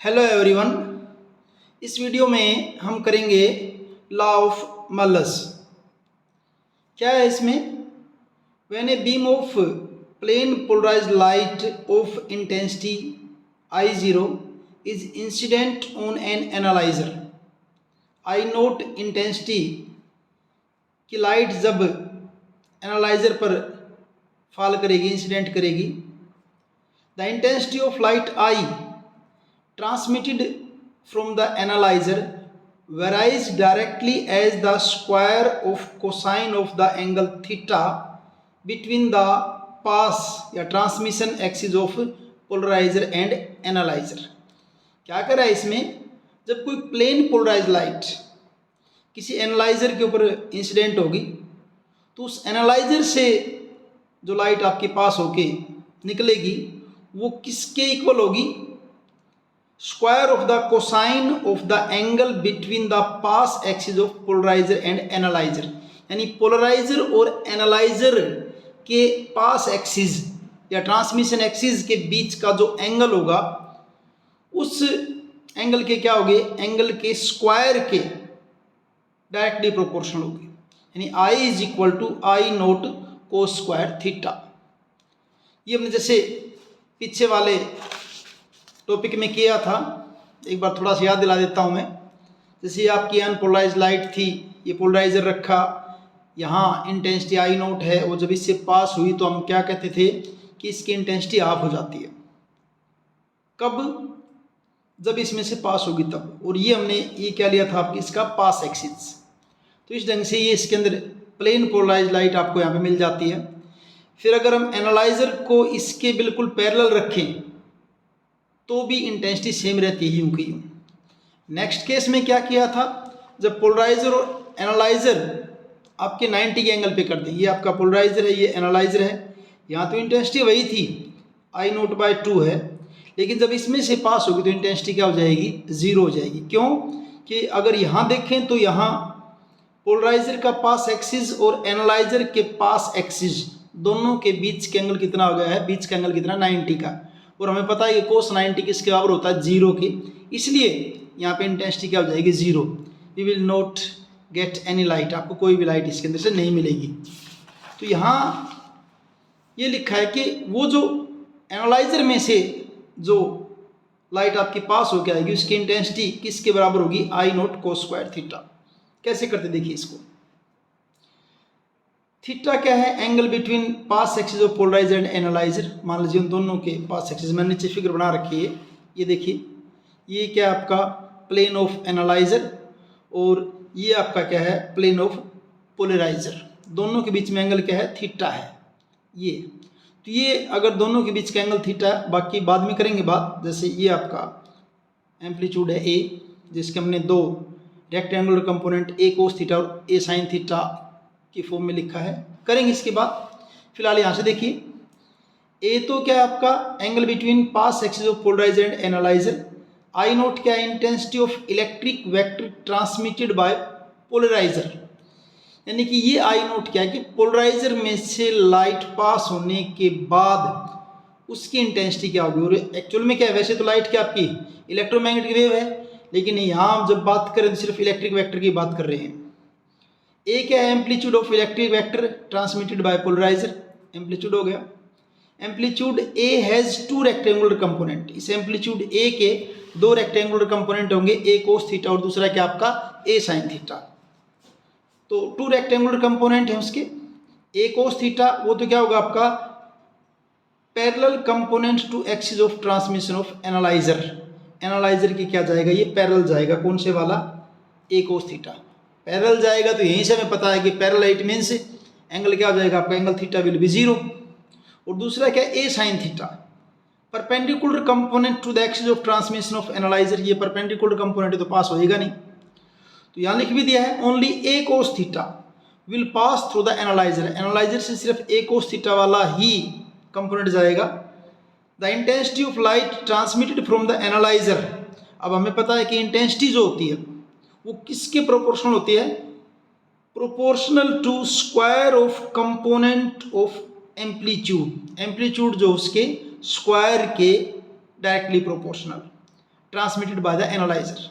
Hello everyone. इस video में हम करेंगे लॉ ऑफ मल्लस। क्या है इसमें? When a beam of plane polarised light of intensity I0 is incident on an analyser, I naught intensity की लाइट जब एनालाइजर पर फॉल करेगी, इंसिडेंट करेगी, the intensity of light I transmitted from the analyzer varies directly as the square of cosine of the angle theta between the pass या transmission axis of polarizer and analyzer। क्या कर रहा है इसमें? जब कोई प्लेन पोलराइज लाइट किसी analyser के ऊपर इंसिडेंट होगी तो उस एनालाइजर से जो लाइट आपके पास होके निकलेगी वो किसके इक्वल होगी? Square of the cosine of the angle between the pass axis of polariser and analyser. यानी पोलराइजर और एनालाइजर के पास एक्सिस या ट्रांसमिशन एक्सिस के बीच का जो एंगल होगा उस एंगल के क्या होगे? एंगल के स्क्वायर के डायरेक्टली प्रोपोर्शनल होगी। यानी I is equal to I naught cos square theta. ये हमने जैसे पीछे वाले टॉपिक में किया था, एक बार थोड़ा सा याद दिला देता हूँ मैं। जैसे आपकी अनपोलराइज लाइट थी, ये पोलराइजर रखा, यहाँ इंटेंसिटी I नोट है, और जब इससे पास हुई तो हम क्या कहते थे कि इसकी इंटेंसिटी ऑफ हो जाती है। कब? जब इसमें से पास होगी तब। और ये हमने ये क्या लिया था आपकी, इसका पास एक्सिस। तो इस ढंग से ये इसके अंदर प्लेन पोलराइज लाइट आपको यहाँ पे मिल जाती है। फिर अगर हम एनालाइजर को इसके बिल्कुल पैरेलल रखें तो भी इंटेंसिटी सेम रहती है, यूं की यूं। नेक्स्ट केस में क्या किया था? जब पोलराइजर और एनालाइजर आपके 90 के एंगल पे कर दें, ये आपका पोलराइजर है, ये एनालाइजर है, यहाँ तो इंटेंसिटी वही थी, I नोट बाय 2 है, लेकिन जब इसमें से पास होगी तो इंटेंसिटी क्या हो जाएगी? 0 हो जाएगी। क्यों? कि अगर यहाँ देखें तो यहाँ पोलराइजर का पास एक्सिस और एनालाइजर के पास एक्सिस दोनों के बीच के एंगल कितना हो गया है? बीच का एंगल कितना? 90 का। और हमें पता है कि कोस 90 किसके बराबर होता है? 0 के। इसलिए यहाँ पे इंटेंसिटी क्या हो जाएगी? 0। We will not get any light, आपको कोई भी लाइट इसके अंदर से नहीं मिलेगी। तो यहाँ ये लिखा है कि वो जो एनालाइजर में से जो लाइट आपके पास होकर आएगी उसकी इंटेंसिटी किसके बराबर होगी? I naught cos square theta. कैसे करते देखिए इसको। थीटा क्या है? Angle between pass axis of polariser and analyser. मान लीजिए उन दोनों के पास एक्सिस, मैंने नीचे फिगर बना रखी है, ये देखिए, ये क्या आपका प्लेन ऑफ एनालाइजर और ये आपका क्या है? Plane of polariser. दोनों के बीच में एंगल क्या है? थीटा है ये। तो ये अगर दोनों के बीच का एंगल थीटा, बाकी बाद में करेंगे बात। जैसे ये आपका एम्पलीट्यूड है A, जिसके हमने दो rectangular component A cos theta और A साइन थीटा की फॉर्म में लिखा है, करेंगे इसके बाद। फिलहाल यहाँ से देखिए, A तो क्या है आपका? Angle between pass axis of polariser and analyser. I naught क्या है? Intensity of electric vector transmitted by polariser. यानी कि ये I नोट क्या है कि पोलराइजर में से लाइट पास होने के बाद उसकी इंटेंसिटी क्या होगी। और एक्चुअल में क्या है? वैसे तो लाइट क्या आपकी इलेक्ट्रोमैग्नेटिक वेव है, लेकिन यहाँ हम जब बात करें तो सिर्फ इलेक्ट्रिक वेक्टर की बात कर रहे हैं। ए क्या है? Amplitude of electric vector transmitted by polariser, amplitude हो गया। Amplitude A has 2 rectangular component. इस एम्पलीट्यूड ए के 2 रेक्टेंगुलर कंपोनेंट होंगे, ए कोस थीटा और दूसरा क्या आपका? ए साइन थीटा। तो 2 रेक्टेंगुलर कंपोनेंट है उसके। ए कोस थीटा वो तो क्या होगा आपका? Parallel component to axis of transmission of analyser. Analyser की क्या जाएगा? ये पैरेलल जाएगा। कौन से वाला? ए कोस थीटा। पैरेलल जाएगा तो यहीं से हमें पता है कि पैरेलल इट मीन्स एंगल क्या हो जाएगा आपका? Angle theta will be 0। और दूसरा क्या? A sine theta. Perpendicular component to the axis of transmission of analyser. ये परपेंडिकुलर कंपोनेंट तो पास होएगा नहीं, तो यहाँ लिख भी दिया है only A cos theta will pass through the analyser. Analyser से सिर्फ ए कोस थीटा वाला ही कंपोनेंट जाएगा। The intensity of light transmitted from the analyser. अब हमें पता है कि इंटेंसिटी जो होती है वो किसके प्रोपोर्शनल होती है? Proportional to square of component of amplitude. Amplitude जो उसके स्क्वायर के directly proportional. Transmitted by the analyser.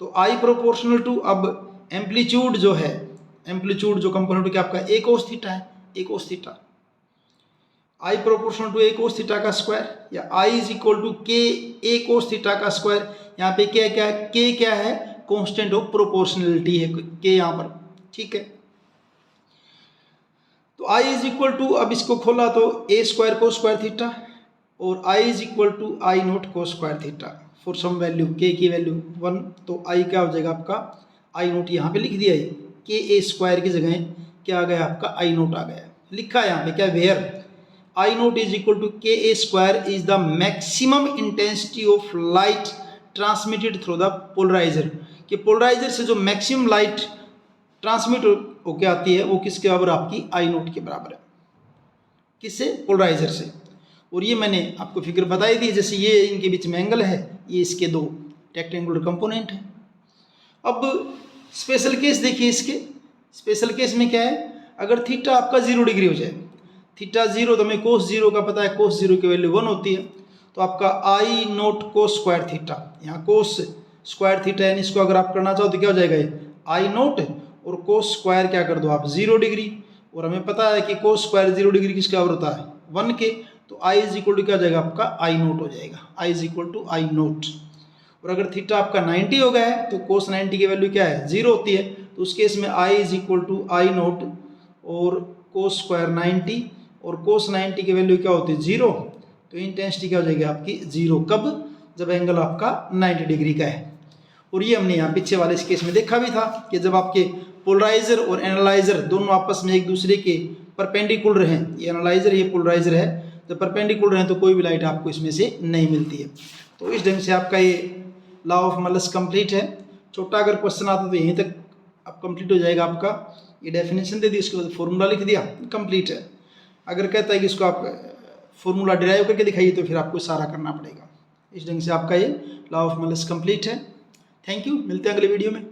तो आई प्रोपोर्शनल टू, अब एम्पलीट्यूड जो है, एम्पलीट्यूड जो कंपोनेंट क्या आपका ए कोस थीटा है, a cos theta, I proportional to a cos theta का स्क्वायर, या I is equal to K A cos theta का स्क्वायर। यहाँ पे क्या क्या है, के क्या है, कांस्टेंट ऑफ प्रोपोर्शनलिटी है के यहाँ पर, ठीक है। तो आई इज इक्वल टू, अब इसको खोला तो ए स्क्वायर को स्क्वायर थीटा, और I is equal to I nought को square theta for some value, K की वैल्यू 1, तो आई क्या हो जाएगा आपका, आई नोट यहाँ पे लिख दिया है, के ए स्क्वायर की जगह क्या आ गया आपका, आई नोट आ गया, लिखा है यहाँ पे क्या, where I nought is equal to K a square is the maximum intensity of light transmitted through the polariser, कि पोलराइजर से जो मैक्सिमम लाइट ट्रांसमिट होकर आती है वो किसके बराबर, आपकी आई नोट के बराबर है, किससे, पोलराइजर से। और ये मैंने आपको फिगर बताई थी, जैसे ये इनके बीच में एंगल है, ये इसके दो रेक्टेंगुलर कंपोनेंट हैं। अब स्पेशल केस देखिए इसके, स्पेशल केस में क्या है, अगर थीटा आपका 0 डिग्री हो जाए, थीटा 0, तो हमें कोस 0 का पता है, कोस 0 की वैल्यू 1 होती है, तो आपका आई नोट कोस स्क्वायर थीटा, यहाँ कोस स्क्वायर थीटा यानी इसको अगर आप करना चाहो तो क्या हो जाएगा, ये आई नोट और कोस स्क्वायर क्या कर दो आप 0 डिग्री, और हमें पता है कि कोस स्क्वायर 0 डिग्री किसके बराबर होता है, 1 के, तो आई इज इक्वल टू क्या हो जाएगा आपका, आई नोट हो जाएगा, I is equal to I nought. और अगर थीटा आपका 90 हो गया है तो कोस 90 की वैल्यू क्या है, 0 होती है, तो उस केस में I is equal to I nought और कोस स्क्वायर 90, और कोस 90 की वैल्यू क्या होती है, 0, तो इंटेंसिटी क्या हो जाएगी आपकी 0, कब, जब एंगल आपका 90 डिग्री का है। और ये हमने यहाँ पीछे वाले इस केस में देखा भी था कि जब आपके पोलराइजर और एनालाइजर दोनों आपस में एक दूसरे के परपेंडिकुलर हैं, ये एनालाइजर ये पोलराइजर है, जब परपेंडिकुलर हैं तो कोई भी लाइट आपको इसमें से नहीं मिलती है। तो इस ढंग से आपका ये लॉ ऑफ मलस कंप्लीट है। छोटा अगर क्वेश्चन आता तो यहीं तक अब कंप्लीट हो जाएगा आपका, ये डेफिनेशन दे दी, उसके बाद फॉर्मूला लिख दिया, कंप्लीट है। अगर कहता है कि इसको आप फॉर्मूला डिराइव करके दिखाइए तो फिर आपको सारा करना पड़ेगा। इस ढंग से आपका ये लॉ ऑफ मलस कंप्लीट है। थैंक यू, मिलते हैं अगले वीडियो में।